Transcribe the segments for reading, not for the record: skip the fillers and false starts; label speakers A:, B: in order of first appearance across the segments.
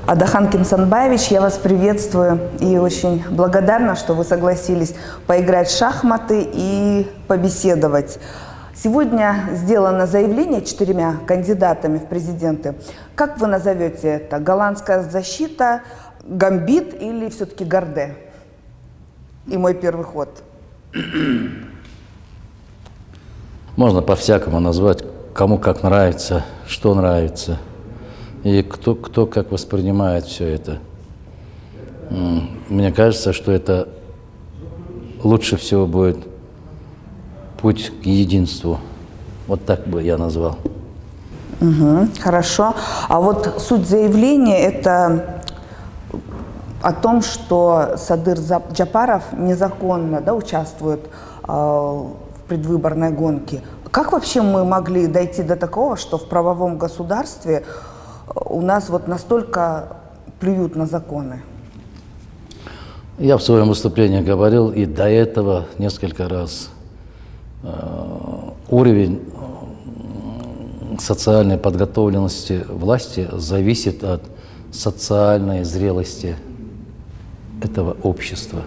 A: Адахан Кимсанбаевич, я вас приветствую и очень благодарна, что вы согласились поиграть в шахматы и побеседовать. Сегодня сделано заявление 4 кандидатами в президенты. Как вы назовете это? Голландская защита, гамбит или все-таки Гарде? И мой первый ход.
B: Можно по-всякому назвать, кому как нравится, что нравится. И кто как воспринимает все это. Мне кажется, что это лучше всего будет путь к единству. Вот так бы я назвал.
A: Хорошо. А вот суть заявления – это о том, что Садыр Джапаров незаконно участвует в предвыборной гонке. Как вообще мы могли дойти до такого, что в правовом государстве у нас вот настолько плюют на законы?
B: Я в своем выступлении говорил и до этого несколько раз. Уровень социальной подготовленности власти зависит от социальной зрелости этого общества.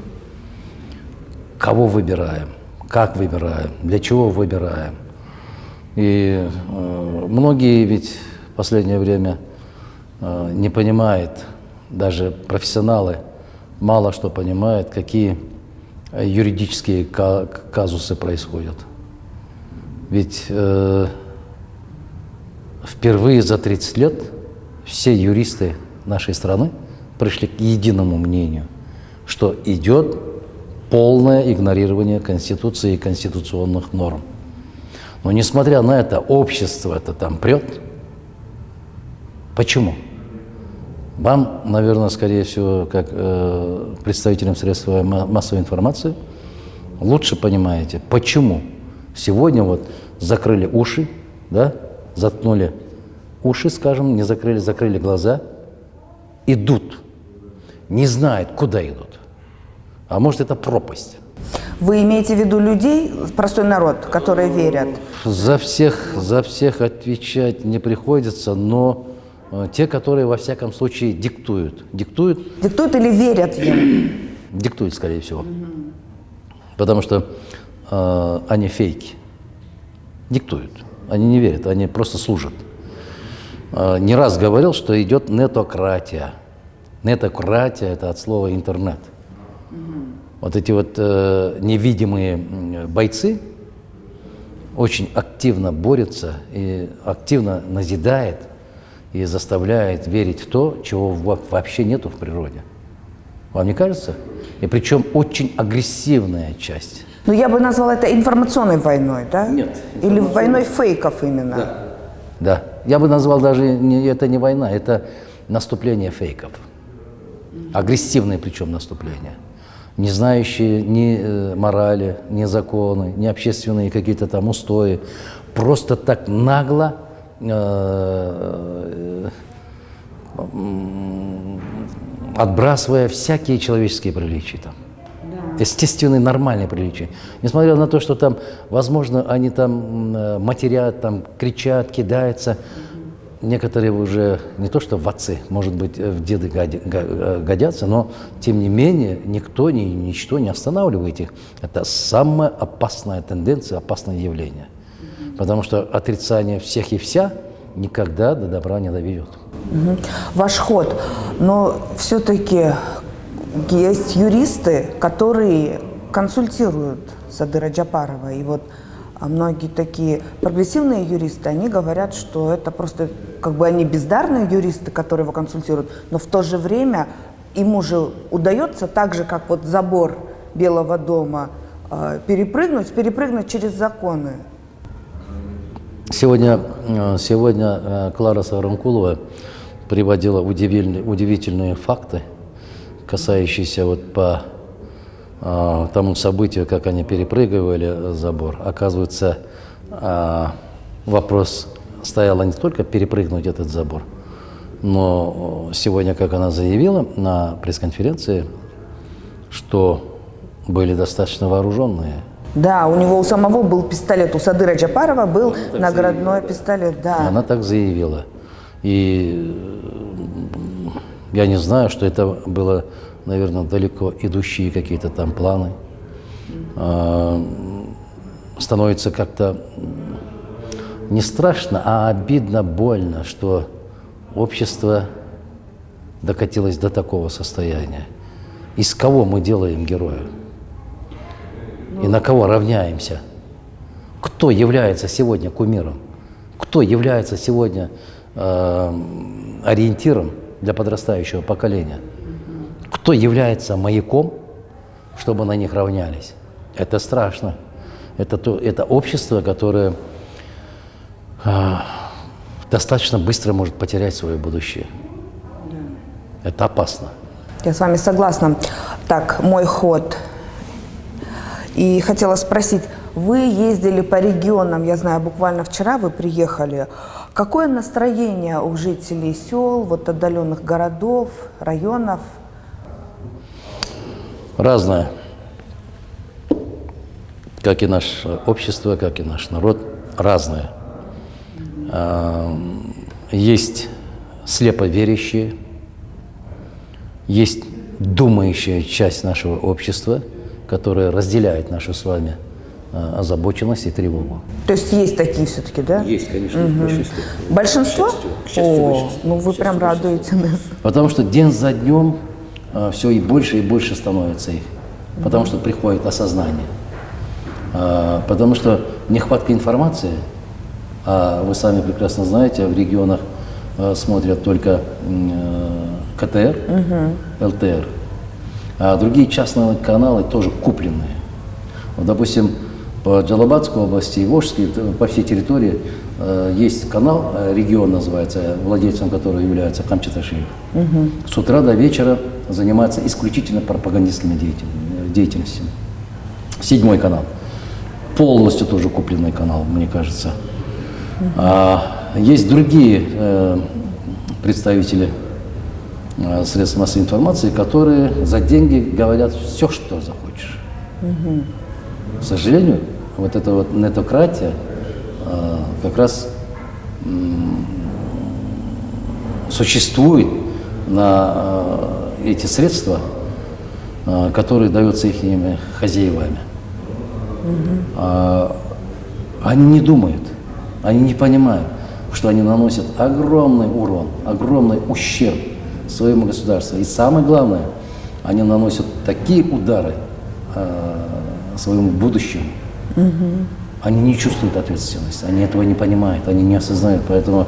B: Кого выбираем, как выбираем, для чего выбираем. И многие ведь в последнее время не понимают, даже профессионалы мало что понимают, какие юридические казусы происходят. Ведь впервые за 30 лет все юристы нашей страны пришли к единому мнению, что идет полное игнорирование Конституции и конституционных норм. Но несмотря на это, общество это там прет. Почему? Вам, наверное, скорее всего, как представителям средств массовой информации, лучше понимаете, почему сегодня вот закрыли уши, да, заткнули уши, скажем, не закрыли, закрыли глаза, идут, не знают, куда идут. А может, это пропасть.
A: Вы имеете в виду людей, простой народ, которые верят?
B: За всех отвечать не приходится, но те, которые, во всяком случае, диктуют. Диктуют
A: или верят им?
B: Диктуют, скорее всего. Потому что они фейки. Диктуют. Они не верят, они просто служат. Не раз говорил, что идет нетократия. Нетократия – это от слова «интернет». Вот эти вот невидимые бойцы очень активно борются и активно назидают и заставляет верить в то, чего вообще нету в природе. Вам не кажется? И причем очень агрессивная часть.
A: Ну, я бы назвала это информационной войной, да?
B: Нет.
A: Или войной фейков именно?
B: Да. Да. Я бы назвал даже, это не война, это наступление фейков. Агрессивное причем наступление. Не знающие ни морали, ни законы, ни общественные какие-то там устои. Просто так нагло отбрасывая всякие человеческие приличия там. Да. Естественные, нормальные приличия. Несмотря на то, что там, возможно, они там матерят, там кричат, кидаются. Некоторые уже не то что в отцы, может быть, в деды годятся, но, тем не менее, никто, ничто не останавливает их. Это самая опасная тенденция, опасное явление. Потому что отрицание всех и вся никогда до добра не доведет.
A: Ваш ход. Но все-таки есть юристы, которые консультируют Садыра Джапарова. И вот многие такие прогрессивные юристы, они говорят, что это просто как бы они бездарные юристы, которые его консультируют, но в то же время им уже удается так же, как вот забор Белого дома, перепрыгнуть через законы.
B: Сегодня Клара Савранкулова приводила удивительные факты, касающиеся вот по тому событию, как они перепрыгивали забор. Оказывается, вопрос стоял не только перепрыгнуть этот забор, но сегодня, как она заявила на пресс-конференции, что были достаточно вооруженные.
A: Да, у него у самого был пистолет, у Садыра Джапарова был наградной пистолет, да.
B: Она так заявила. И Я не знаю, что это было, наверное, далеко идущие какие-то там планы. Становится как-то не страшно, а обидно, больно, что общество докатилось до такого состояния. Из кого мы делаем героя? И на кого равняемся? Кто является сегодня кумиром? Кто является сегодня ориентиром для подрастающего поколения? Кто является маяком, чтобы на них равнялись? Это страшно. Это общество, которое достаточно быстро может потерять свое будущее. Это опасно.
A: Я с вами согласна. Так, мой ход. И хотела спросить, вы ездили по регионам, я знаю, буквально вчера вы приехали. Какое настроение у жителей сел, вот отдаленных городов, районов?
B: Разное. Как и наше общество, как и наш народ, разное. Есть слепо верящие, есть думающая часть нашего общества, которая разделяет нашу с вами озабоченность и тревогу.
A: То есть такие все-таки, да?
B: Есть, конечно, большинство.
A: Большинство?
B: К счастью, большинство.
A: Ну вы прям радуете нас.
B: Потому что день за днем все и больше становится их. Потому что приходит осознание. Потому что нехватка информации, а вы сами прекрасно знаете, в регионах смотрят только КТР, ЛТР, а другие частные каналы тоже купленные. Вот, допустим, по Джалабадской области и Волжской, по всей территории есть канал, регион называется, владельцем которого является Камчат Ашиев. С утра до вечера занимается исключительно пропагандистскими деятельностями. 7-й канал. Полностью тоже купленный канал, мне кажется. Есть другие представители средств массовой информации, которые за деньги говорят все, что захочешь. К сожалению, вот эта вот нетократия как раз существует на эти средства, которые даются их хозяевами. Они не думают, они не понимают, что они наносят огромный урон, огромный ущерб своему государству. И самое главное, они наносят такие удары своему будущему. Они не чувствуют ответственности, они этого не понимают, они не осознают. Поэтому,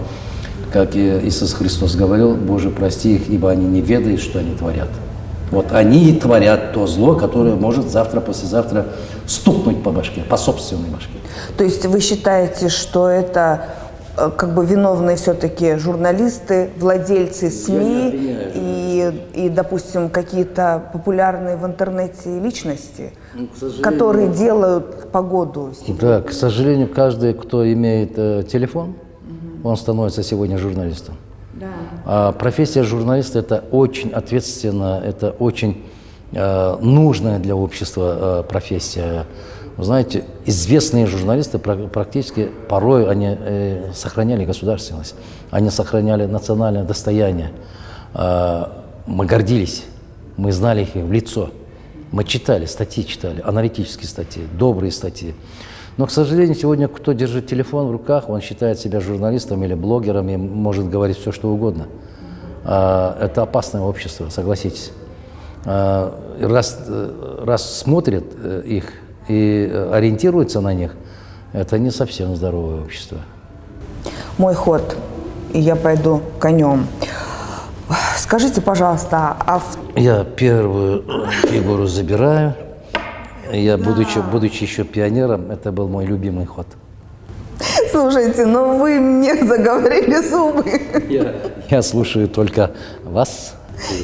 B: как Иисус Христос говорил, Боже, прости их, ибо они не ведают, что они творят. Вот они и творят то зло, которое может завтра, послезавтра стукнуть по башке, по собственной башке.
A: То есть вы считаете, что это как бы виновны все-таки журналисты, владельцы СМИ и, допустим, какие-то популярные в интернете личности, которые делают погоду?
B: Да, к сожалению, каждый, кто имеет телефон, он становится сегодня журналистом.
A: Да.
B: А профессия журналиста – это очень ответственная, это очень нужная для общества профессия. Вы знаете, известные журналисты практически порой они сохраняли государственность, они сохраняли национальное достояние. Мы гордились, мы знали их в лицо, мы читали, статьи читали, аналитические статьи, добрые статьи. Но, к сожалению, сегодня кто держит телефон в руках, он считает себя журналистом или блогером и может говорить все, что угодно. Это опасное общество, согласитесь. Раз смотрят их и ориентируются на них, это не совсем здоровое общество.
A: Мой ход, и я пойду конем. Скажите, пожалуйста,
B: Я первую фигуру забираю. Я, будучи еще пионером, это был мой любимый ход.
A: Слушайте, ну вы мне заговорили зубы.
B: Я слушаю только вас.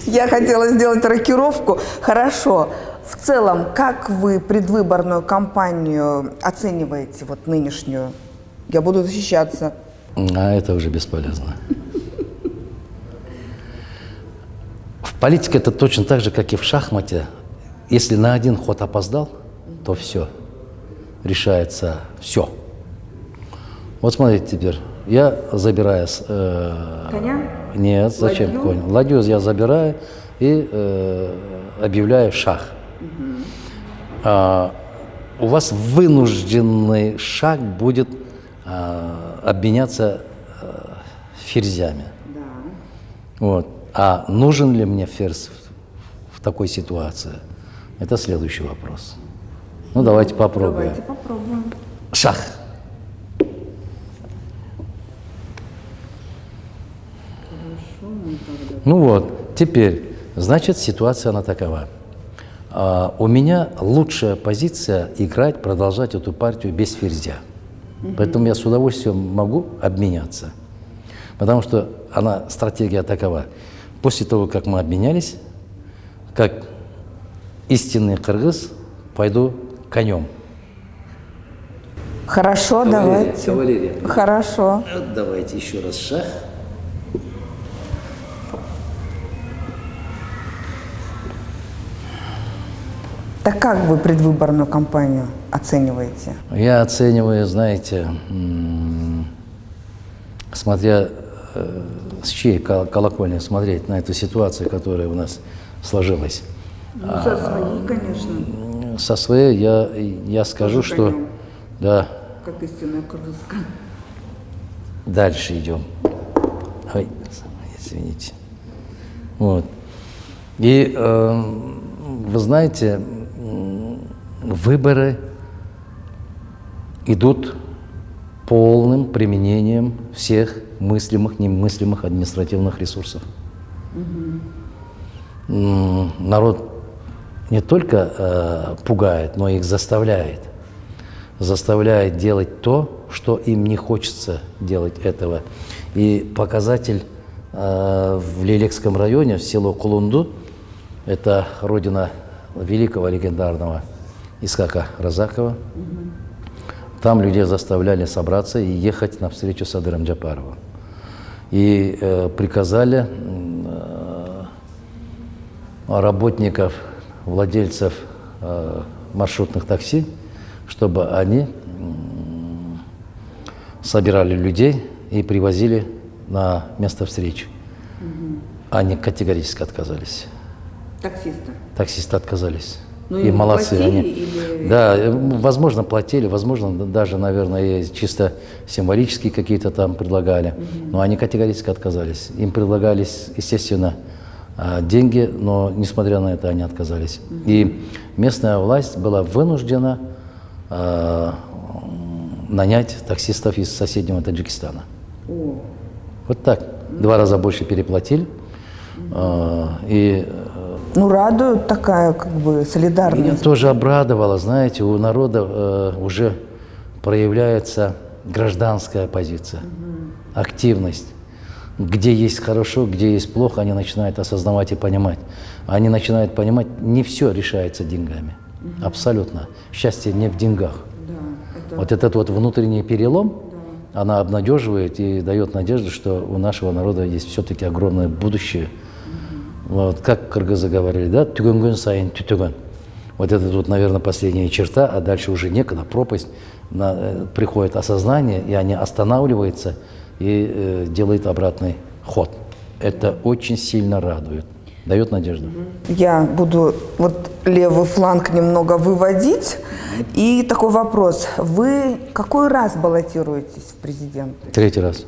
A: Я хотела сделать рокировку. Хорошо. В целом, как вы предвыборную кампанию оцениваете, вот нынешнюю? Я буду защищаться.
B: А это уже бесполезно. В политике это точно так же, как и в шахмате. Если на один ход опоздал, то все. Решается все. Вот смотрите теперь. Я забираю...
A: Коня?
B: Нет, зачем
A: Ладью?
B: конь? Ладью я забираю и объявляю шах. У вас вынужденный шаг будет обменяться ферзями.
A: Да.
B: Вот. А нужен ли мне ферзь в такой ситуации? Это следующий вопрос. Ну, давайте попробуем.
A: Давайте попробуем.
B: Шах. Ну вот, теперь, значит, ситуация она такова. У меня лучшая позиция играть, продолжать эту партию без ферзя. Поэтому я с удовольствием могу обменяться. Потому что стратегия такова. После того, как мы обменялись, как истинный кыргыз, пойду конем.
A: Хорошо, давайте.
B: Кавалерия.
A: Хорошо.
B: Давайте еще раз шах.
A: Так как вы предвыборную кампанию оцениваете?
B: Я оцениваю, знаете, смотря с чьей колокольни смотреть на эту ситуацию, которая у нас сложилась.
A: Ну, со своей, конечно.
B: Со своей я скажу,
A: Тоже
B: что...
A: конем.
B: Да,
A: Как истинная кыргызка.
B: дальше идем. Ой, извините. Вот. И вы знаете, выборы идут полным применением всех мыслимых, немыслимых административных ресурсов. Народ не только пугает, но и их заставляет. Заставляет делать то, что им не хочется делать этого. И показатель в Лилекском районе, в село Кулунду, это родина великого легендарного Исхака Разакова. Там людей заставляли собраться и ехать на встречу с Садыром Джапаровым. И приказали работников, владельцев маршрутных такси, чтобы они собирали людей и привозили на место встречи. Они категорически отказались.
A: Таксисты.
B: Таксисты отказались.
A: Ну,
B: и
A: им
B: молодцы
A: платили
B: они.
A: или-
B: Да, возможно, платили, возможно, даже, наверное, и чисто символические какие-то там предлагали. Но они категорически отказались. Им предлагались, естественно, деньги, но, несмотря на это, они отказались. И местная власть была вынуждена нанять таксистов из соседнего Таджикистана.
A: О,
B: Вот так. 2 раза больше переплатили. И
A: ну, радует такая, как бы,
B: меня
A: солидарность.
B: тоже обрадовало, знаете, у народа уже проявляется гражданская позиция, активность. Где есть хорошо, где есть плохо, они начинают осознавать и понимать. Они начинают понимать, не все решается деньгами. Абсолютно. Счастье не в деньгах.
A: Да, это...
B: Вот этот вот внутренний перелом, она обнадеживает и дает надежду, что у нашего народа есть все-таки огромное будущее. Вот, как кыргызы говорили, да, «Түгөнгөн сайын түтөгөн». Вот это вот, наверное, последняя черта, а дальше уже некогда, пропасть, приходит осознание, и они останавливаются и делают обратный ход. Это очень сильно радует, дает надежду.
A: Я буду вот левый фланг немного выводить. И такой вопрос. Вы какой раз баллотируетесь в президенты?
B: 3-й раз.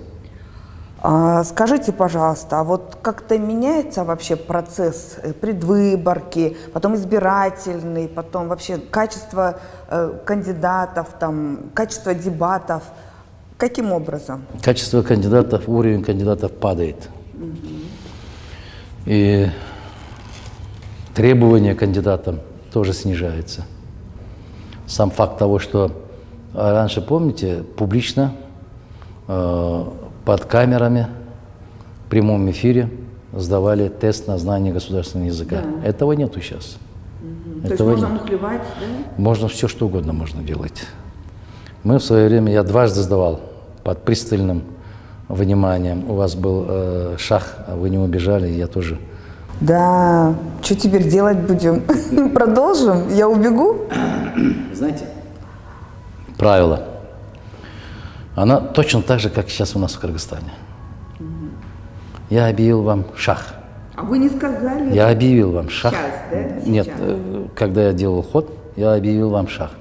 A: Скажите, пожалуйста, а вот как-то меняется вообще процесс предвыборки, потом избирательный, потом вообще качество кандидатов, там, качество дебатов? Каким образом?
B: Качество кандидатов, уровень кандидатов падает. И требования к кандидатам тоже снижаются. Сам факт того, что раньше, помните, публично, под камерами, в прямом эфире сдавали тест на знание государственного языка.
A: Да.
B: Этого нету сейчас.
A: То есть
B: Этого
A: можно
B: нет.
A: мухлевать, да?
B: Можно все, что угодно можно делать. Мы в свое время, я 2 раза сдавал под пристальным вниманием. У вас был шах, а вы не убежали, я тоже.
A: Да, что теперь делать будем? Продолжим? Я убегу?
B: Знаете, правило. она точно так же, как сейчас у нас в Кыргызстане. Я объявил вам шах.
A: А вы не сказали?
B: Я объявил вам шах.
A: Сейчас, да?
B: Нет,
A: Сейчас.
B: когда я делал ход, я объявил вам шах.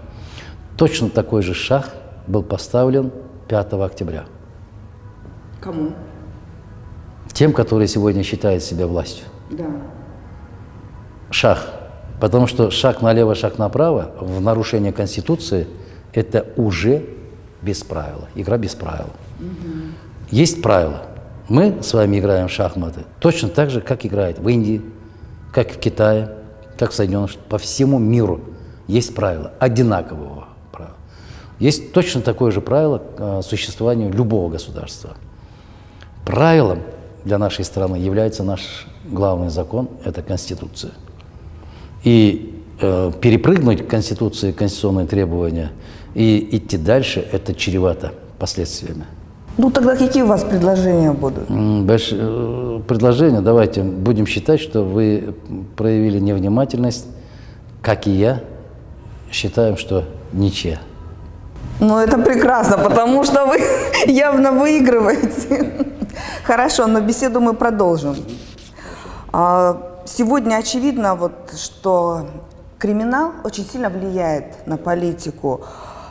B: Точно такой же шах был поставлен 5 октября.
A: Кому?
B: Тем, которые сегодня считают себя властью.
A: Да.
B: Шах. Потому что шаг налево, шаг направо в нарушение Конституции – это уже без правила. Игра без правил. Есть правила. Мы с вами играем в шахматы точно так же, как играют в Индии, как в Китае, как в Соединенных Штатах. По всему миру есть правила одинакового правила. Есть точно такое же правило существования любого государства. Правилом для нашей страны является наш главный закон – это Конституция. И перепрыгнуть Конституции, конституционные требования и идти дальше – это чревато последствиями.
A: Ну тогда какие у вас предложения будут?
B: Предложение, давайте будем считать, что вы проявили невнимательность, как и я, считаем, что ничья.
A: Ну это прекрасно, потому что вы явно выигрываете. Хорошо, но беседу мы продолжим. Сегодня очевидно, вот, что криминал очень сильно влияет на политику.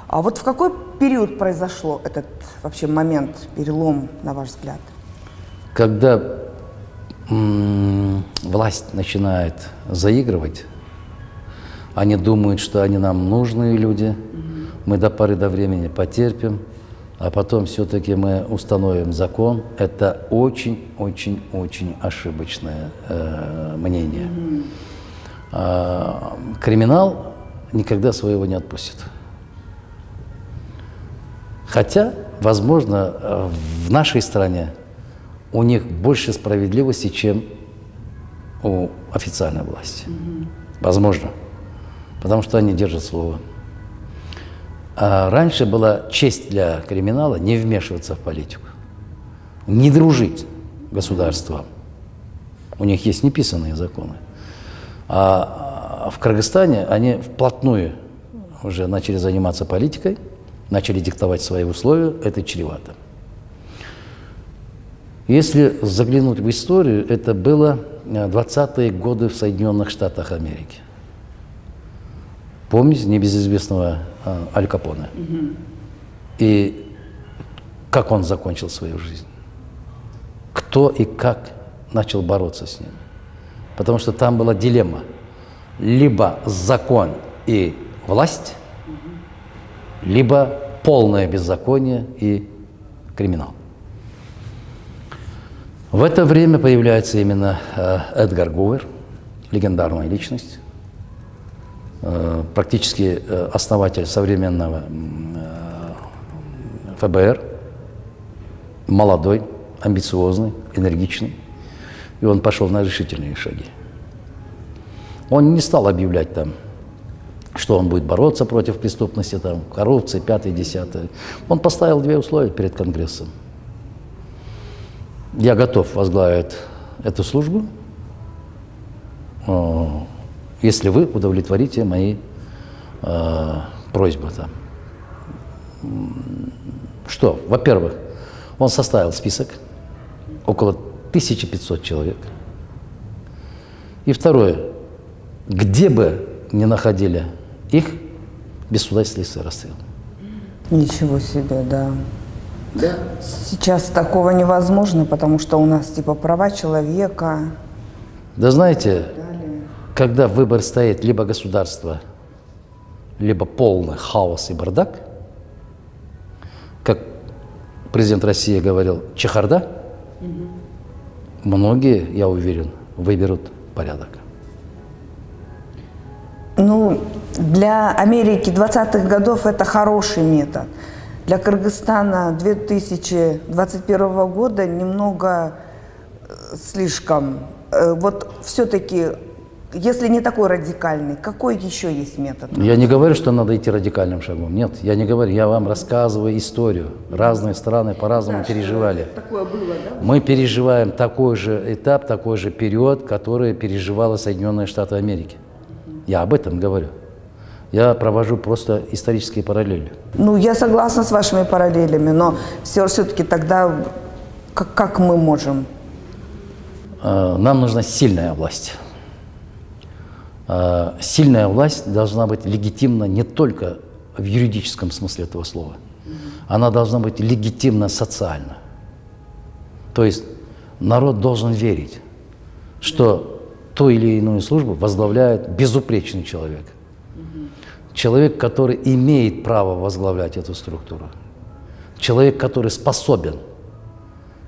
A: А вот в какой период произошло этот вообще момент, перелом, на ваш взгляд?
B: Когда власть начинает заигрывать, они думают, что они нам нужные люди, мы до поры до времени потерпим, а потом все-таки мы установим закон. Это очень-очень-очень ошибочное мнение. Криминал никогда своего не отпустит. Хотя, возможно, в нашей стране у них больше справедливости, чем у официальной власти. Возможно. Потому что они держат слово. А раньше была честь для криминала не вмешиваться в политику, не дружить государством. У них есть неписанные законы. А в Кыргызстане они вплотную уже начали заниматься политикой, начали диктовать свои условия, это чревато. Если заглянуть в историю, это было 20-е годы в Соединенных Штатах Америки. Помните небезызвестного Аль Капоне? И как он закончил свою жизнь? Кто и как начал бороться с ним? Потому что там была дилемма. Либо закон и власть, либо полное беззаконие и криминал. В это время появляется именно Эдгар Гувер, легендарная личность, практически основатель современного ФБР, молодой, амбициозный, энергичный. И он пошел на решительные шаги. Он не стал объявлять там, что он будет бороться против преступности, там, коррупции, 5-10. Он поставил 2 условия перед Конгрессом. Я готов возглавить эту службу, если вы удовлетворите мои просьбы. Там. Что? Во-первых, он составил список, около 1500 человек. И второе, где бы ни находили их, без суда и следствия расстрел.
A: Ничего себе, да. Да. Сейчас такого невозможно, потому что у нас типа права человека.
B: Да знаете, когда выбор стоит либо государство, либо полный хаос и бардак, как президент России говорил, чехарда, многие, я уверен, выберут порядок.
A: Ну, для Америки 20-х годов это хороший метод. Для Кыргызстана 2021 года немного слишком. Вот все-таки, если не такой радикальный, какой еще есть метод?
B: Я не говорю, что надо идти радикальным шагом. Нет, я не говорю. Я вам рассказываю историю. Разные страны по-разному переживали.
A: Такое было, да?
B: Мы переживаем такой же этап, такой же период, который переживала Соединенные Штаты Америки. Я об этом говорю. Я провожу просто исторические параллели.
A: Ну, я согласна с вашими параллелями, но все-таки тогда как мы можем?
B: Нам нужна сильная власть. Сильная власть должна быть легитимна не только в юридическом смысле этого слова. Она должна быть легитимна социально. То есть народ должен верить, что ту или иную службу возглавляет безупречный человек. Человек, который имеет право возглавлять эту структуру. Человек, который способен.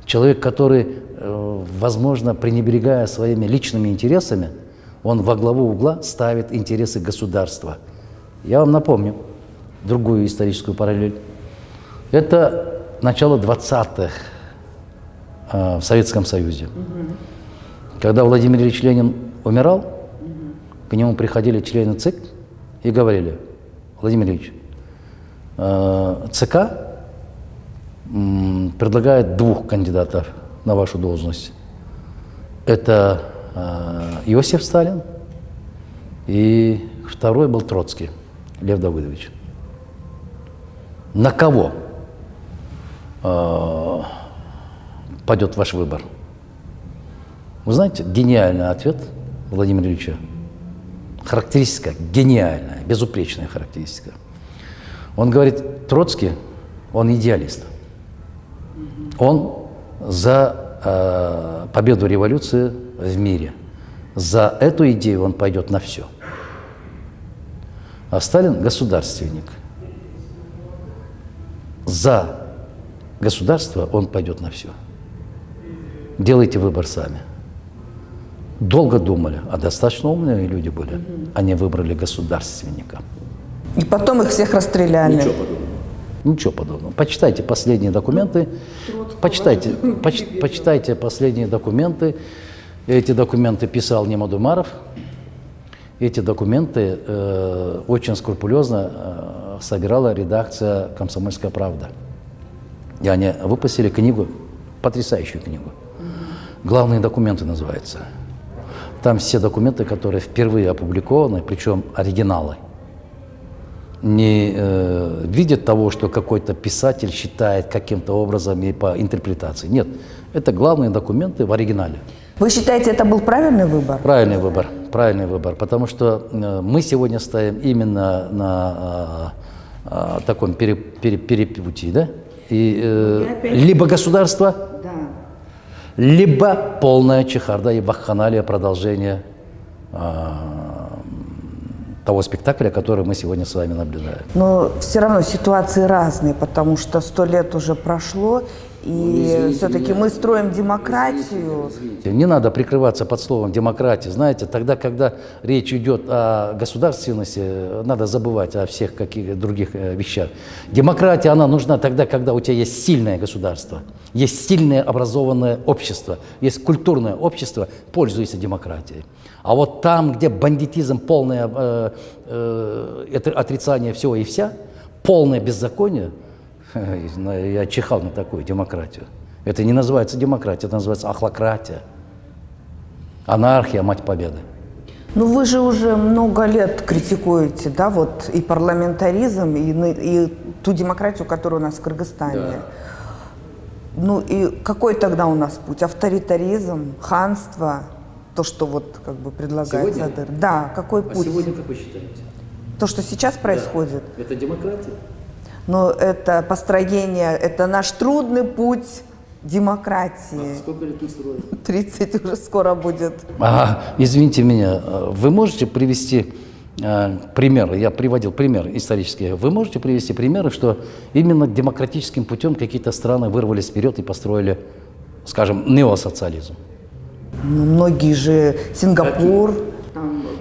B: Человек, который, возможно, пренебрегая своими личными интересами, он во главу угла ставит интересы государства. Я вам напомню другую историческую параллель. Это начало 20-х в Советском Союзе. Когда Владимир Ильич Ленин умирал, к нему приходили члены ЦИК и говорили: Владимир Ильич, ЦК предлагает двух кандидатов на вашу должность. Это Иосиф Сталин и второй был Троцкий, Лев Давыдович. На кого пойдет ваш выбор? Вы знаете, гениальный ответ Владимира Ильича. Характеристика гениальная, безупречная характеристика. Он говорит: Троцкий, он идеалист. Он за победу революции в мире. За эту идею он пойдет на все. А Сталин государственник. За государство он пойдет на все. Делайте выбор сами. Долго думали, а достаточно умные люди были. Они выбрали государственника.
A: И потом их всех расстреляли.
B: Ничего подобного. Ничего подобного. Почитайте последние документы. Почитайте последние документы. Эти документы писал не Мадумаров. Эти документы очень скрупулезно собирала редакция «Комсомольская правда». И они выпустили книгу, потрясающую книгу. «Главные документы» называется. Там все документы, которые впервые опубликованы, причем оригиналы. Не видят того, что какой-то писатель считает каким-то образом и по интерпретации. Нет, это главные документы в оригинале.
A: Вы считаете, это был правильный выбор?
B: Правильный выбор, потому что мы сегодня стоим именно на таком перепутье, да? И либо государство, либо полная чехарда и вакханалия, продолжение того спектакля, который мы сегодня с вами наблюдаем.
A: Но все равно ситуации разные, потому что 100 лет уже прошло, и все-таки мы строим демократию.
B: Не надо прикрываться под словом демократия. Знаете, тогда, когда речь идет о государственности, надо забывать о всех каких других вещах. Демократия, она нужна тогда, когда у тебя есть сильное государство, есть сильное образованное общество, есть культурное общество, пользуйся демократией. А вот там, где бандитизм, полное отрицание всего и вся, полное беззаконие, я чихал на такую демократию. Это не называется демократия, это называется ахлократия. Анархия, мать победы.
A: Ну вы же уже много лет критикуете, да, вот и парламентаризм, и ту демократию, которая у нас в Кыргызстане. Да. Ну и какой тогда у нас путь? Авторитаризм, ханство, то, что вот как бы предлагается.
B: Сегодня?
A: Да, какой путь?
B: А сегодня как вы считаете?
A: То, что сейчас происходит?
B: Да. Это демократия?
A: Но это построение, это наш трудный путь демократии.
B: А сколько лет мы строим?
A: 30 уже скоро будет.
B: Извините меня, вы можете привести примеры, я приводил примеры исторические, вы можете привести примеры, что именно демократическим путем какие-то страны вырвались вперед и построили, скажем, неосоциализм?
A: Ну, многие же, Сингапур.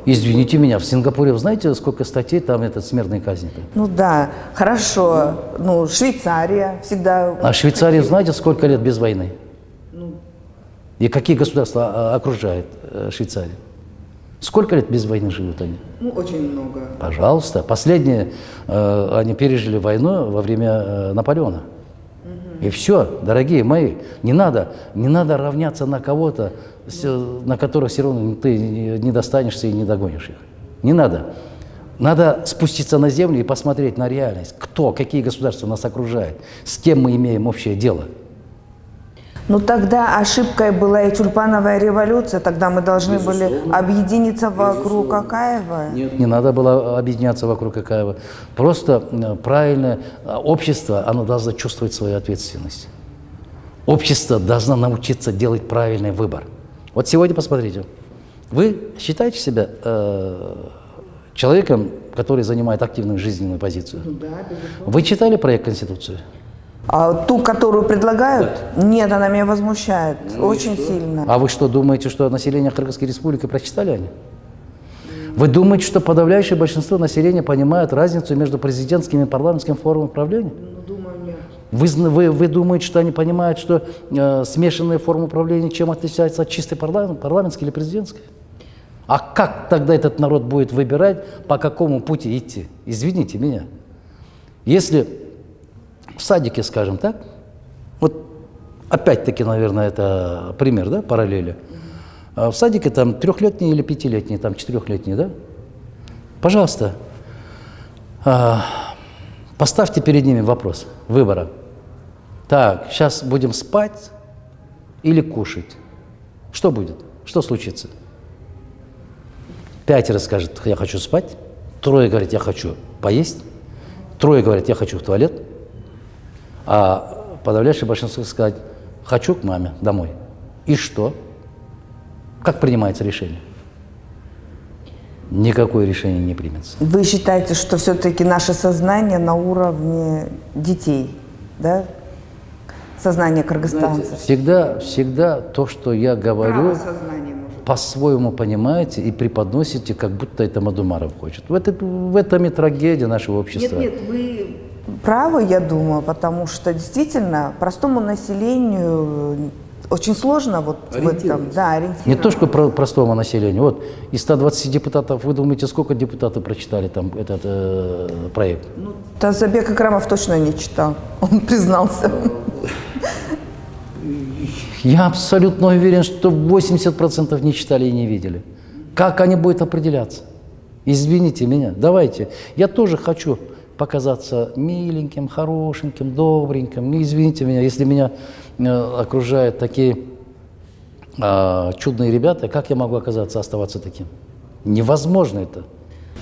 B: Извините меня, в Сингапуре, вы знаете, сколько статей там смертной казни?
A: Ну да, хорошо. Ну, Швейцария всегда...
B: А Швейцария, знаете, сколько лет без войны? И какие государства окружают Швейцарию? Сколько лет без войны живут они?
A: Ну, очень много.
B: Пожалуйста. Последние, они пережили войну во время Наполеона. И все, дорогие мои, не надо равняться на кого-то, на которых все равно ты не достанешься и не догонишь их. Не надо. Надо спуститься на землю и посмотреть на реальность. Кто, какие государства нас окружают, с кем мы имеем общее дело.
A: Ну тогда ошибкой была и тюльпановая революция, тогда мы должны были объединиться вокруг Акаева.
B: Нет, не надо было объединяться вокруг Акаева. Просто правильное общество, оно должно чувствовать свою ответственность. Общество должно научиться делать правильный выбор. Вот сегодня посмотрите. Вы считаете себя человеком, который занимает активную жизненную позицию?
A: Да, безусловно.
B: Вы читали проект Конституции?
A: А ту, которую предлагают, нет, она меня возмущает очень сильно.
B: А вы что, думаете, что население Кыргызской республики прочитали они? Вы думаете, что подавляющее большинство населения понимает разницу между президентским и парламентским формами правления?
A: Думаю, нет.
B: Вы думаете, что они понимают, что смешанные формы управления чем отличаются от чистой парламентской или президентской? А как тогда этот народ будет выбирать, по какому пути идти? Извините меня. Если в садике, скажем так, вот опять-таки, наверное, это пример, да, параллели. В садике там 3-летние или 5-летние, там 4-летние, да? Пожалуйста, поставьте перед ними вопрос выбора. Так, сейчас будем спать или кушать? Что будет? Что случится? 5 скажет, я хочу спать. 3 говорит, я хочу поесть. 3 говорит, я хочу в туалет. А подавляющее большинство сказать, хочу к маме домой. И что? Как принимается решение? Никакое решение не примется.
A: Вы считаете, что все-таки наше сознание на уровне детей, да? Сознание кыргызстанцев?
B: Всегда то, что я говорю,
A: Сознание может.
B: по-своему понимаете и преподносите, как будто это Мадумаров хочет. В этом и трагедия нашего общества.
A: Нет, вы правы, я думаю, потому что действительно простому населению очень сложно вот в этом, да, ориентироваться.
B: Не то, что простому населению. Вот из 120 депутатов, вы думаете, сколько депутатов прочитали там этот проект?
A: Тазабек Акрамов точно не читал, он признался.
B: Я абсолютно уверен, что 80% не читали и не видели. Как они будут определяться? Извините меня, давайте. Я тоже хочу показаться миленьким, хорошеньким, добреньким. Не извините меня, если меня окружают такие чудные ребята, как я могу оставаться таким? Невозможно это.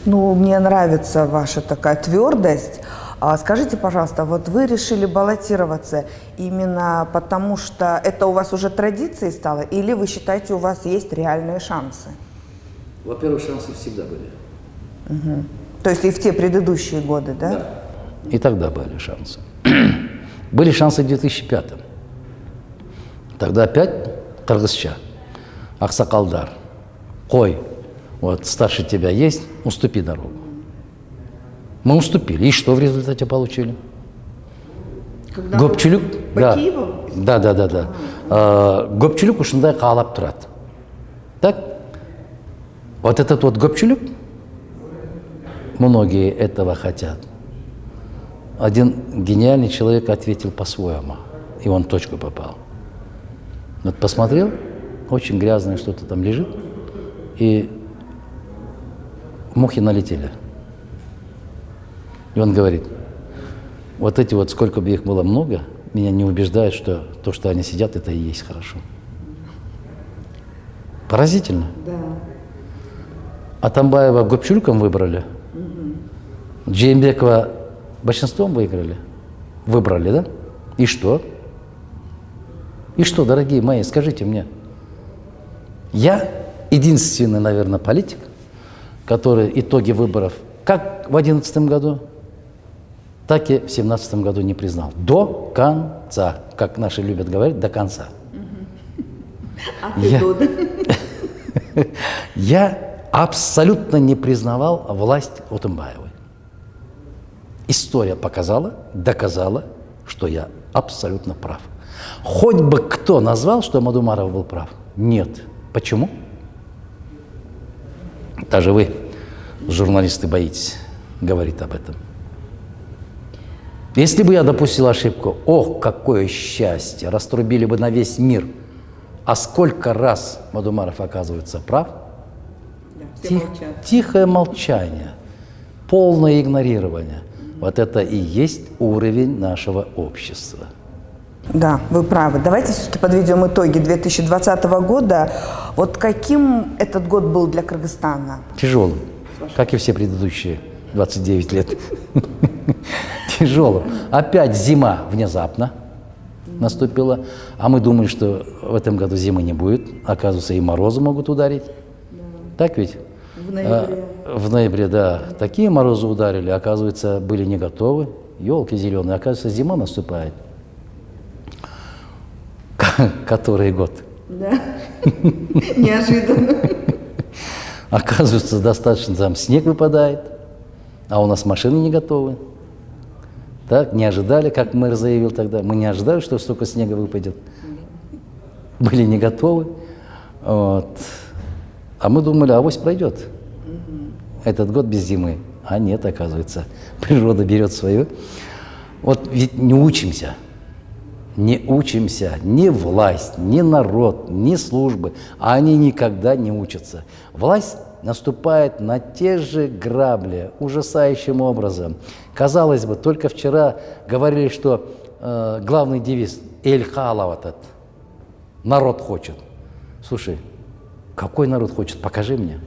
A: Ну, мне нравится ваша такая твердость. Скажите, пожалуйста, вот вы решили баллотироваться именно потому, что это у вас уже традицией стало, или вы считаете, у вас есть реальные шансы?
B: Во-первых, шансы всегда были.
A: Угу. То есть и в те предыдущие годы, да?
B: Да. И тогда были шансы. Были шансы в 2005-м. Тогда опять Кыргызча, Аксакалдар, Кой, вот старше тебя есть, уступи дорогу. Мы уступили. И что в результате получили? Көпчүлүк, да. Көпчүлүк ушундай каалап турат. Так? Вот этот вот көпчүлүк, многие этого хотят. Один гениальный человек ответил по-своему, и он в точку попал. Вот посмотрел, очень грязное что-то там лежит, и мухи налетели. И он говорит, вот эти вот, сколько бы их было много, меня не убеждает, что то, что они сидят, это и есть хорошо. Поразительно.
A: Да.
B: Атамбаева Көпчүлүком выбрали, Джеймбекова большинством выбрали, да? И что? И что, дорогие мои, скажите мне. Я единственный, наверное, политик, который итоги выборов как в 2011 году, так и в 2017 году не признал. До конца. Как наши любят говорить, до конца. Я абсолютно не признавал власть Отымбаевой. История показала, доказала, что я абсолютно прав. Хоть бы кто назвал, что Мадумаров был прав. Нет. Почему? Даже вы, журналисты, боитесь говорить об этом. Если бы я допустил ошибку, ох, какое счастье, раструбили бы на весь мир. А сколько раз Мадумаров оказывается прав? Тихое молчание. полное игнорирование. Вот это и есть уровень нашего общества.
A: Да, вы правы. Давайте все-таки подведем итоги 2020 года. Вот каким этот год был для Кыргызстана?
B: Тяжелым, как и все предыдущие 29 лет. Тяжелым. Опять зима внезапно наступила, а мы думали, что в этом году зимы не будет. Оказывается, и морозы могут ударить. Так ведь?
A: В ноябре.
B: В ноябре, да. Такие морозы ударили, оказывается, были не готовы. Елки зеленые, оказывается, зима наступает. Который год?
A: Да. Неожиданно.
B: Оказывается, достаточно там снег выпадает, а у нас машины не готовы. Так, не ожидали, как мэр заявил тогда, мы не ожидали, что столько снега выпадет. Были не готовы. Вот. А мы думали, авось пройдет этот год без зимы. А нет, оказывается, природа берет свое. Вот ведь не учимся. Не учимся, ни власть, ни народ, ни службы, они никогда не учатся. Власть наступает на те же грабли ужасающим образом. Казалось бы, только вчера говорили, что главный девиз «Эль Хала» этот, народ хочет. Слушай, какой народ хочет? Покажи мне.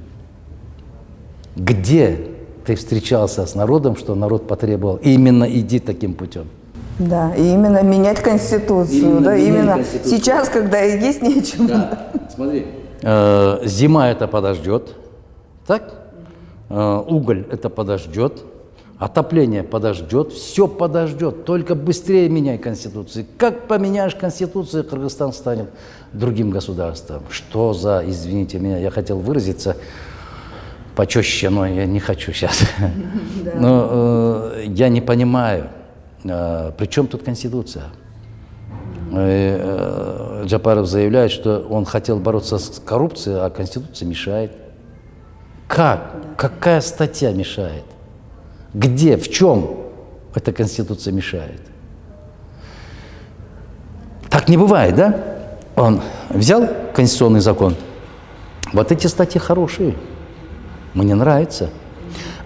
B: Где ты встречался с народом, что народ потребовал? Именно иди таким путем.
A: Да, и именно менять Конституцию. Именно
B: Конституцию.
A: Сейчас, когда и есть нечего.
B: Да, смотри. Зима это подождет, так? Уголь это подождет, отопление подождет, все подождет. Только быстрее меняй Конституцию. Как поменяешь Конституцию, Кыргызстан станет другим государством. Что за, извините меня, я хотел выразиться почаще, но я не хочу сейчас. Но я не понимаю. При чем тут Конституция? Джапаров заявляет, что он хотел бороться с коррупцией, а Конституция мешает. Как? Какая статья мешает? Где? В чем эта Конституция мешает? Так не бывает, да? Он взял конституционный закон. Вот эти статьи хорошие. Мне нравятся.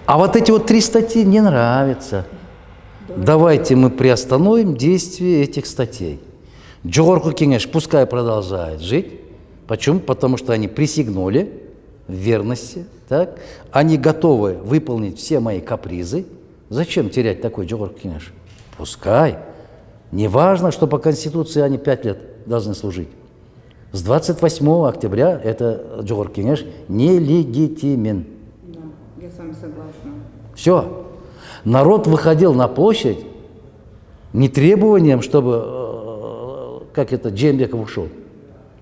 B: А вот эти вот 3 статьи не нравятся. Давайте мы приостановим действие этих статей. Жогорку кеңеш пускай продолжает жить. Почему? Потому что они присягнули в верности. Так? Они готовы выполнить все мои капризы. Зачем терять такой Жогорку кеңеш? Пускай. Не важно, что по Конституции они 5 лет должны служить. С 28 октября это Жогорку кеңеш нелегитимен.
A: Да, я с вами согласна.
B: Все. Народ выходил на площадь не требованием, чтобы, как это, Джембеков ушел.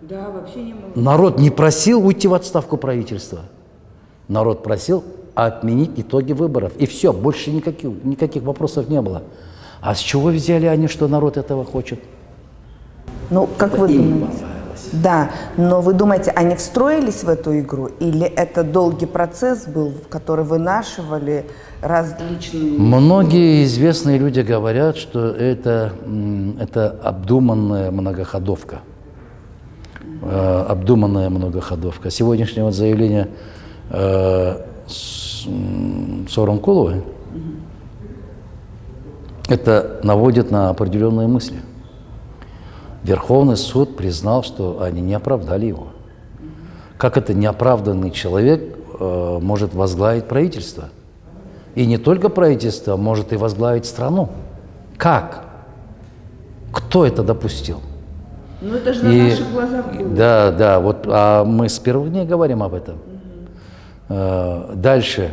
A: Да, вообще не могу.
B: Народ не просил уйти в отставку правительства. Народ просил отменить итоги выборов. И все, больше никаких вопросов не было. А с чего взяли они, что народ этого хочет?
A: Ну, как вы думаете? Да, но вы думаете, они встроились в эту игру? Или это долгий процесс был, в который вынашивали различные...
B: Многие известные люди говорят, что это обдуманная многоходовка. Обдуманная многоходовка. Сегодняшнее вот заявление Сооронкуловой это наводит на определенные мысли. Верховный суд признал, что они не оправдали его. Как это неоправданный человек может возглавить правительство? И не только правительство, может и возглавить страну. Как? Кто это допустил?
A: Ну это же на наших глазах было.
B: Да, да, вот, а мы с первых дней говорим об этом. Дальше,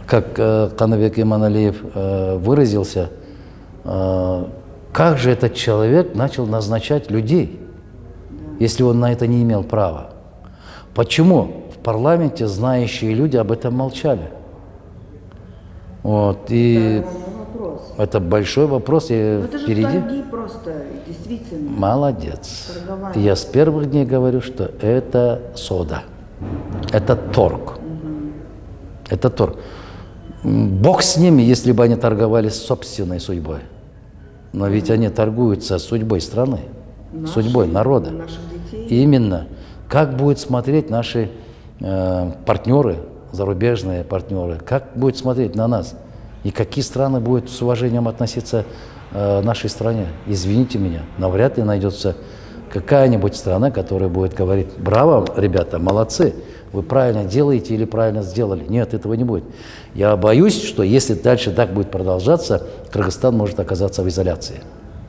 B: как Канабек Иманалиев выразился, как же этот человек начал назначать людей, если он на это не имел права? Почему в парламенте знающие люди об этом молчали? Вот, и это большой вопрос, и
A: это
B: впереди.
A: же торги просто, действительно.
B: Молодец.
A: Торгование.
B: Я с первых дней говорю, что это сода, это торг. Это торг. Бог с ними, если бы они торговали с собственной судьбой. Но ведь они торгуются судьбой страны, судьбой народа.
A: Наших детей.
B: Именно. Как будут смотреть наши партнеры, зарубежные партнеры, как будут смотреть на нас? И какие страны будут с уважением относиться к нашей стране? Извините меня, навряд ли найдется какая-нибудь страна, которая будет говорить: браво, ребята, молодцы, вы правильно делаете или правильно сделали. Нет, этого не будет. Я боюсь, что если дальше так будет продолжаться, Кыргызстан может оказаться в изоляции.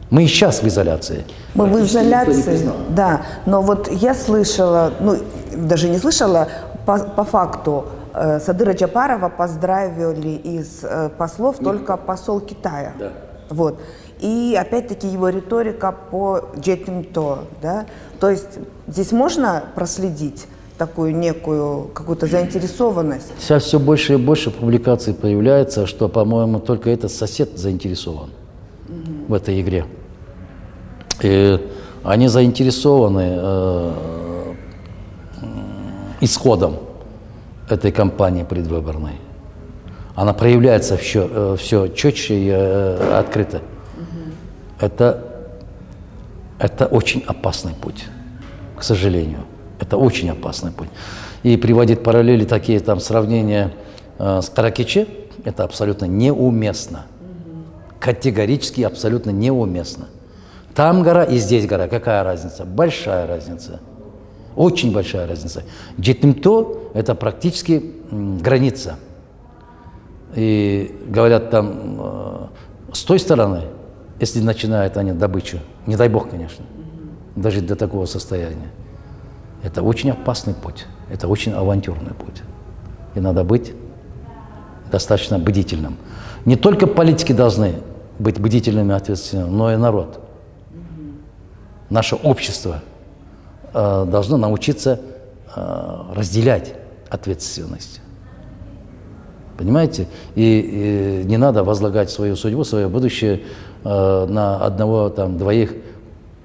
B: Мы и сейчас в изоляции.
A: Мы в изоляции, да. Но вот я слышала, ну, даже не слышала, по факту, Садыра Джапарова поздравили из послов только посол Китая.
B: Да.
A: Вот. И опять-таки его риторика по Джетимто, да. То есть здесь можно проследить такую некую какую-то заинтересованность?
B: Сейчас все больше и больше публикаций появляется, что, по-моему, только этот сосед заинтересован в этой игре. И они заинтересованы исходом этой кампании предвыборной. Она проявляется все четче и открыто. Это очень опасный путь, к сожалению. Это очень опасный путь. И приводить параллели, такие там сравнения с Каракичи, это абсолютно неуместно. Категорически абсолютно неуместно. Там гора и здесь гора. Какая разница? Большая разница. Очень большая разница. Джетимто – это практически граница. И говорят там с той стороны, если начинают они добычу, не дай бог, конечно, дожить до такого состояния, это очень опасный путь, это очень авантюрный путь. И надо быть достаточно бдительным. Не только политики должны быть бдительными и ответственными, но и народ. Наше общество должно научиться разделять ответственность. Понимаете? И не надо возлагать свою судьбу, свое будущее на одного, там, двоих,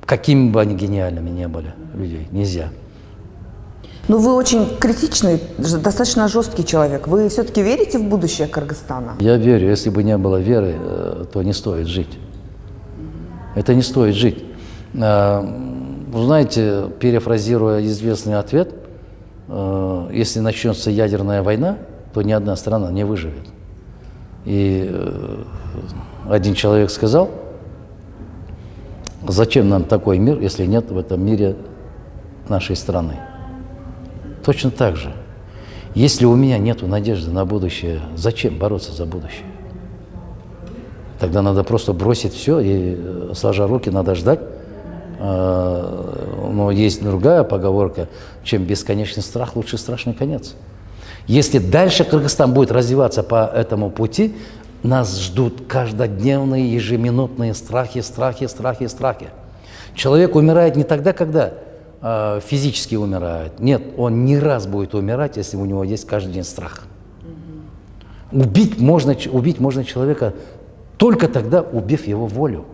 B: какими бы они гениальными не были людей. Нельзя.
A: Ну, вы очень критичный, достаточно жесткий человек. Вы все-таки верите в будущее Кыргызстана?
B: Я верю. Если бы не было веры, то не стоит жить. Это не стоит жить. Вы знаете, перефразируя известный ответ, если начнется ядерная война, то ни одна страна не выживет. И один человек сказал: зачем нам такой мир, если нет в этом мире нашей страны? Точно так же. Если у меня нет надежды на будущее, зачем бороться за будущее? Тогда надо просто бросить все и, сложа руки, надо ждать. Но есть другая поговорка: чем бесконечный страх, лучше страшный конец. Если дальше Кыргызстан будет развиваться по этому пути, нас ждут каждодневные, ежеминутные страхи, страхи, страхи, страхи. Человек умирает не тогда, когда физически умирает. Нет, он не раз будет умирать, если у него есть каждый день страх. Убить можно человека только тогда, убив его волю.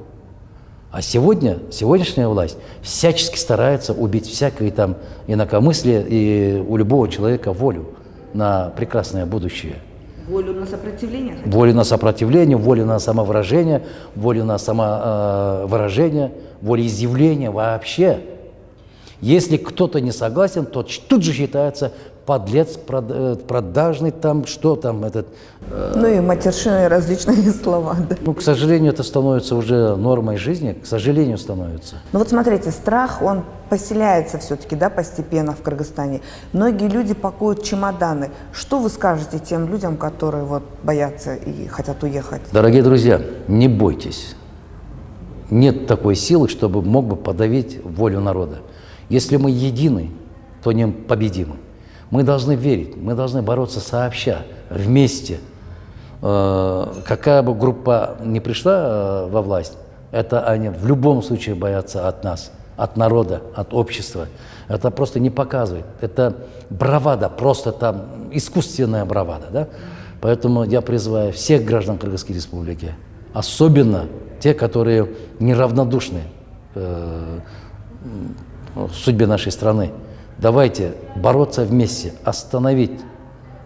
B: А сегодняшняя власть всячески старается убить всякое там инакомыслие и у любого человека волю на прекрасное будущее.
A: Волю на сопротивление?
B: Волю на сопротивление, волю на самовыражение, волю на самовыражение, волеизъявление вообще. Если кто-то не согласен, то тут же считается подлец, продажный, там, что там этот...
A: Ну и матершинные различные слова, да.
B: Ну, к сожалению, это становится уже нормой жизни, к сожалению, становится.
A: Ну вот смотрите, страх, он поселяется все-таки, да, постепенно в Кыргызстане. Многие люди пакуют чемоданы. Что вы скажете тем людям, которые вот боятся и хотят уехать?
B: Дорогие друзья, не бойтесь. Нет такой силы, чтобы мог бы подавить волю народа. Если мы едины, то непобедимы. Мы должны верить, мы должны бороться сообща, вместе. Какая бы группа ни пришла во власть, это они в любом случае боятся от нас, от народа, от общества. Это просто не показывает. Это бравада, просто там искусственная бравада. Да? Поэтому я призываю всех граждан Кыргызской Республики, особенно те, которые неравнодушны судьбе нашей страны. Давайте бороться вместе, остановить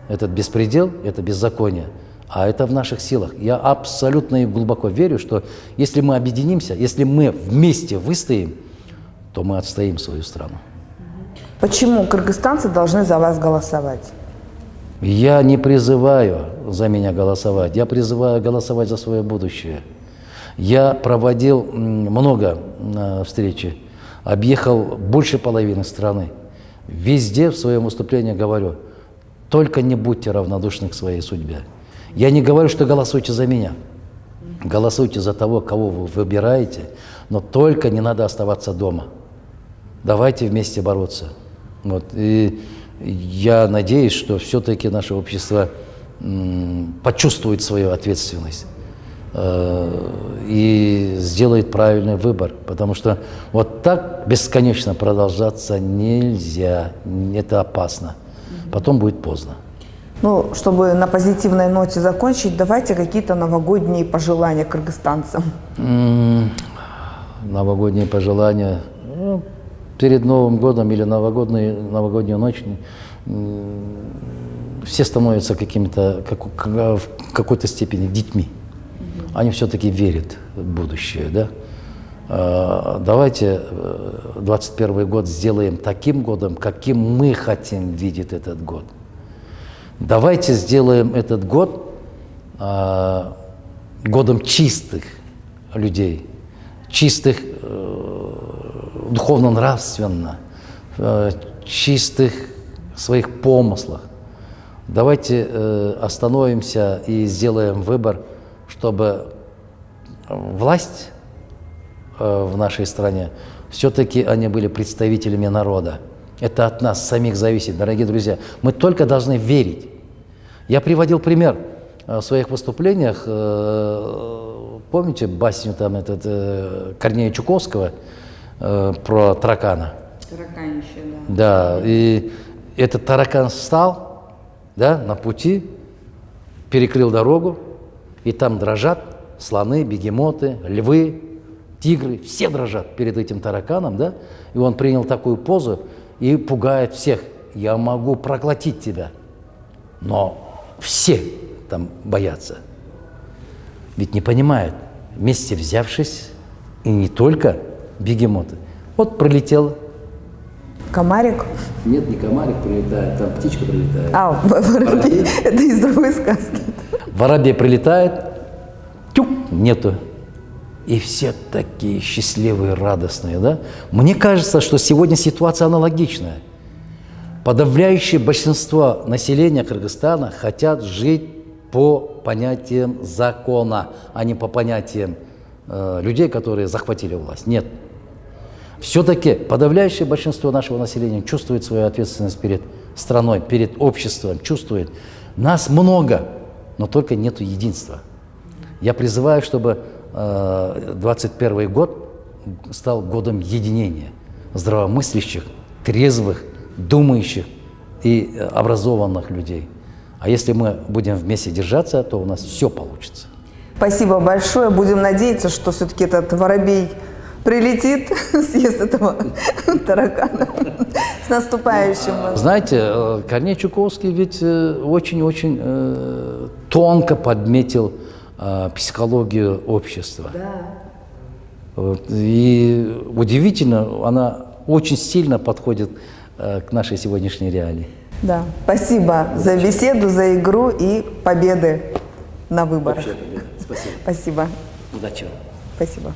B: этот беспредел, это беззаконие. А это в наших силах. Я абсолютно и глубоко верю, что если мы объединимся, если мы вместе выстоим, то мы отстоим свою страну.
A: Почему кыргызстанцы должны за вас голосовать?
B: Я не призываю за меня голосовать, я призываю голосовать за свое будущее. Я проводил много встреч, объехал больше половины страны. Везде в своем выступлении говорю, только не будьте равнодушны к своей судьбе. Я не говорю, что голосуйте за меня. Голосуйте за того, кого вы выбираете, но только не надо оставаться дома. Давайте вместе бороться. Вот. И я надеюсь, что все-таки наше общество почувствует свою ответственность и сделает правильный выбор, потому что вот так бесконечно продолжаться нельзя, это опасно, потом будет поздно.
A: Ну, чтобы на позитивной ноте закончить, давайте какие-то новогодние пожелания кыргызстанцам.
B: Новогодние пожелания. Ну, перед Новым годом или новогоднюю ночь все становятся какими-то, в какой-то степени детьми. Они все-таки верят в будущее, да? Давайте 2021 год сделаем таким годом, каким мы хотим видеть этот год. Давайте сделаем этот год годом чистых людей, чистых духовно-нравственно, чистых в своих помыслах. Давайте остановимся и сделаем выбор, чтобы власть в нашей стране, все-таки они были представителями народа. Это от нас самих зависит, дорогие друзья. Мы только должны верить. Я приводил пример в своих выступлениях. Помните басню там Корнея Чуковского про таракана?
A: Тараканище,
B: да. Да, и этот таракан встал, да, на пути, перекрыл дорогу, и там дрожат слоны, бегемоты, львы, тигры, все дрожат перед этим тараканом, да, и он принял такую позу и пугает всех. Я могу проглотить тебя, но все там боятся. Ведь не понимают, вместе взявшись, и не только бегемоты. Вот пролетел.
A: Комарик?
B: Нет, не комарик прилетает, там птичка прилетает.
A: Воробей. Это из другой сказки.
B: Воробей прилетает, тюк, нету. И все такие счастливые, радостные, да? Мне кажется, что сегодня ситуация аналогичная. Подавляющее большинство населения Кыргызстана хотят жить по понятиям закона, а не по понятиям людей, которые захватили власть. Нет. Все-таки подавляющее большинство нашего населения чувствует свою ответственность перед страной, перед обществом, чувствует. Нас много, но только нету единства. Я призываю, чтобы 2021 год стал годом единения здравомыслящих, трезвых, думающих и образованных людей. А если мы будем вместе держаться, то у нас все получится.
A: Спасибо большое. Будем надеяться, что все-таки этот воробей прилетит, съест этого таракана. С наступающим.
B: Знаете, Корней Чуковский ведь очень-очень тонко подметил психологию общества.
A: Да.
B: И удивительно, она очень сильно подходит к нашей сегодняшней реалии.
A: Да. Спасибо за беседу, за игру и победы на выборах.
B: Спасибо.
A: Спасибо.
B: Удачи вам.
A: Спасибо.